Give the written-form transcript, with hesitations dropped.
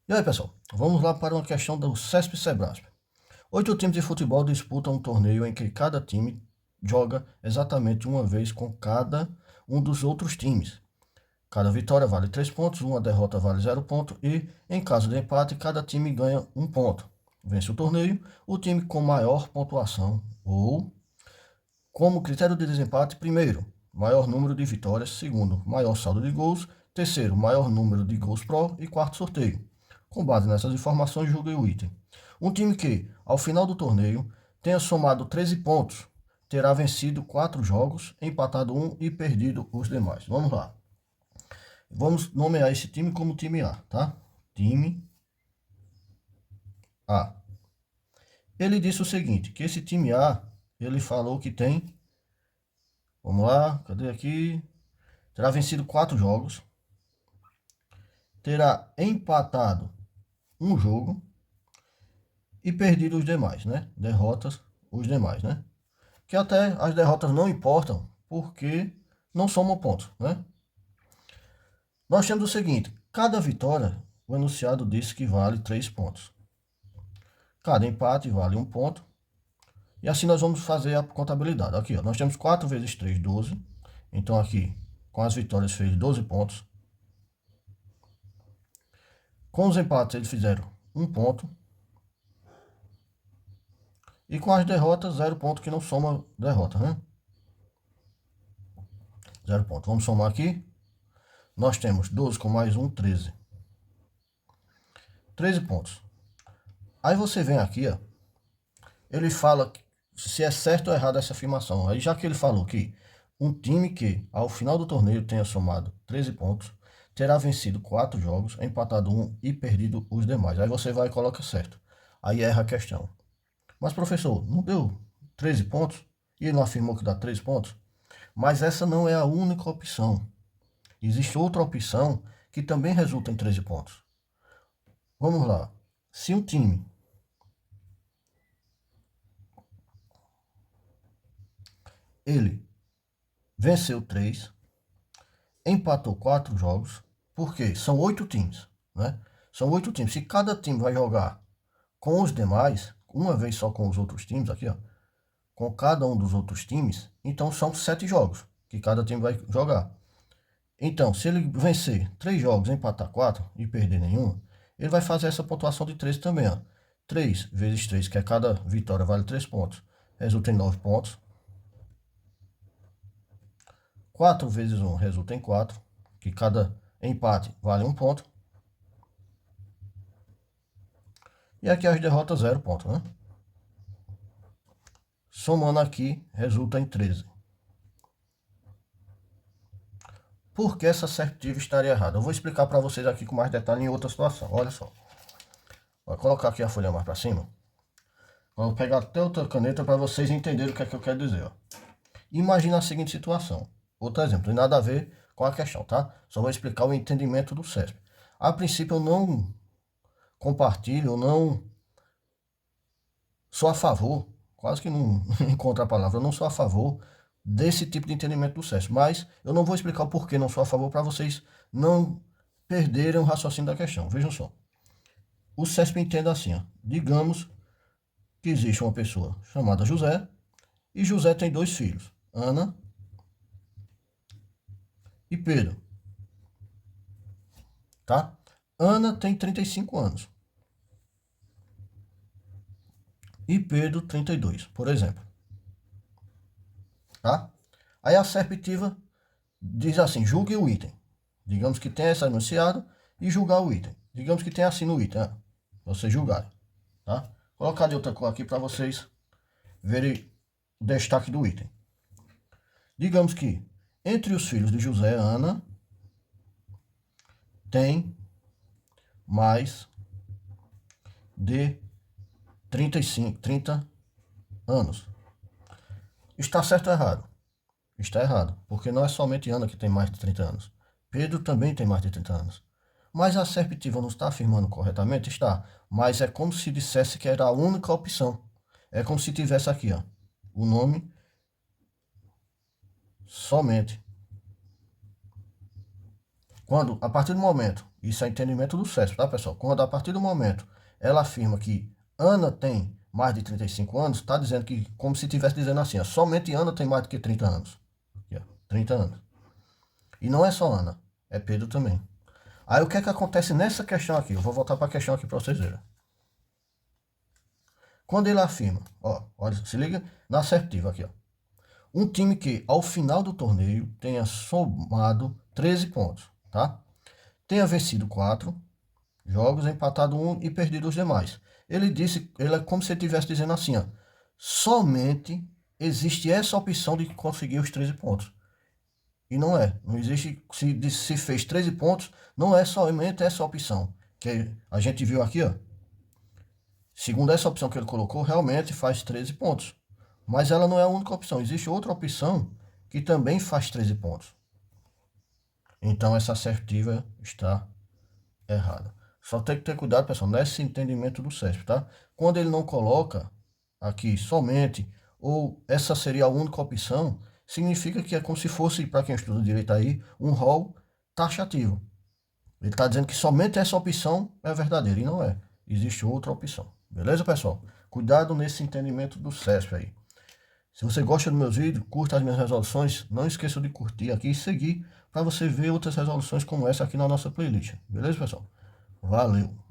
E aí, pessoal, vamos lá para uma questão do CESP-CEBRASP. 8 times de futebol disputam um torneio em que cada time joga exatamente uma vez com cada um dos outros times. Cada vitória vale 3 pontos, uma derrota vale 0 ponto e, em caso de empate, cada time ganha 1 ponto. Vence o torneio o time com maior pontuação ou, como critério de desempate, primeiro, maior número de vitórias, segundo, maior saldo de gols, terceiro, maior número de gols pró e quarto sorteio. Com base nessas informações, julgue o item. Um time que, ao final do torneio, tenha somado 13 pontos, terá vencido 4 jogos, empatado 1 e perdido os demais. Vamos lá. Vamos nomear esse time como time A, tá? Time A. Ele disse o seguinte, que esse time A, ele falou que tem, vamos lá, cadê aqui? Terá vencido 4 jogos, terá empatado um jogo e perdido os demais, né? Derrotas os demais, né? Que até as derrotas não importam, porque não somam pontos, né? Nós temos o seguinte, cada vitória, o enunciado disse que vale 3 pontos. Cada empate vale 1 ponto. E assim nós vamos fazer a contabilidade. Aqui, ó, nós temos 4 vezes 3, 12. Então aqui, com as vitórias, fez 12 pontos. Com os empates, eles fizeram 1 ponto. E com as derrotas, 0 ponto, que não soma derrota, né? 0 ponto. Vamos somar aqui. Nós temos 12 com mais 1, 13. 13 pontos. Aí você vem aqui, ó. Ele fala se é certo ou errado essa afirmação. Aí já que ele falou que um time que, ao final do torneio, tenha somado 13 pontos, terá vencido 4 jogos, empatado 1 e perdido os demais. Aí você vai e coloca certo. Aí erra a questão. Mas, professor, não deu 13 pontos? E ele não afirmou que dá 13 pontos? Mas essa não é a única opção. Existe outra opção que também resulta em 13 pontos. Vamos lá. Se um time ele venceu 3, empatou 4 jogos, porque são 8 times, né? São 8 times. Se cada time vai jogar com os demais, uma vez só com os outros times, aqui, ó, com cada um dos outros times, então são 7 jogos que cada time vai jogar. Então, se ele vencer 3 jogos, empatar 4 e perder nenhum, ele vai fazer essa pontuação de 13 também, ó. 3 vezes 3, que é cada vitória vale 3 pontos, resulta em 9 pontos. 4 vezes 1 resulta em 4, que cada empate vale 1 ponto. E aqui as derrotas 0 ponto, né? Somando aqui, resulta em 13. Por que essa assertiva estaria errada? Eu vou explicar para vocês aqui com mais detalhe em outra situação. Olha só. Vou colocar aqui a folha mais para cima. Vou pegar até outra caneta para vocês entenderem o que é que eu quero dizer. Ó. Imagina a seguinte situação. Outro exemplo, não tem nada a ver com a questão, tá? Só vou explicar o entendimento do CESP. A princípio eu não compartilho, eu não sou a favor, quase que não encontro a palavra, eu não sou a favor desse tipo de entendimento do CESP. Mas eu não vou explicar o porquê não sou a favor para vocês não perderem o raciocínio da questão. Vejam só. O CESP entende assim, ó. Digamos que existe uma pessoa chamada José e José tem 2 filhos, Ana e Pedro, tá? Ana tem 35 anos e Pedro 32, por exemplo, tá? Aí a assertiva diz assim, julgue o item. Digamos que tem essa enunciado e julgar o item. Digamos que tem assim no item, né? Vocês julgarem, tá? Vou colocar de outra cor aqui para vocês verem o destaque do item. Digamos que entre os filhos de José, Ana tem mais de 30 anos. Está certo ou errado? Está errado, porque não é somente Ana que tem mais de 30 anos. Pedro também tem mais de 30 anos. Mas a assertiva não está afirmando corretamente? Está. Mas é como se dissesse que era a única opção. É como se tivesse aqui, ó, o nome somente. Quando, a partir do momento Isso é entendimento do CESP, tá, pessoal? Quando a partir do momento ela afirma que Ana tem mais de 35 anos, está dizendo que, como se estivesse dizendo assim, ó, somente Ana tem mais do que 30 anos. Aqui, ó, 30 anos. E não é só Ana, é Pedro também. Aí o que é que acontece nessa questão aqui? Eu vou voltar para a questão aqui para vocês verem. Quando ele afirma, ó, olha, se liga na assertiva aqui, ó. Um time que ao final do torneio tenha somado 13 pontos, tá? Tenha vencido 4 jogos, empatado 1 e perdido os demais. Ele disse, ele é como se ele estivesse dizendo assim, ó, somente existe essa opção de conseguir os 13 pontos. E não é. Não existe, se fez 13 pontos, não é somente essa opção. Que a gente viu aqui, ó. Segundo essa opção que ele colocou, realmente faz 13 pontos. Mas ela não é a única opção. Existe outra opção que também faz 13 pontos. Então essa assertiva está errada. Só tem que ter cuidado, pessoal, nesse entendimento do CESP, tá? Quando ele não coloca aqui somente, ou essa seria a única opção, significa que é como se fosse, para quem estuda direito aí, um rol taxativo. Ele está dizendo que somente essa opção é verdadeira, e não é. Existe outra opção. Beleza, pessoal? Cuidado nesse entendimento do CESP aí. Se você gosta dos meus vídeos, curta as minhas resoluções, não esqueça de curtir aqui e seguir para você ver outras resoluções como essa aqui na nossa playlist. Beleza, pessoal? Valeu!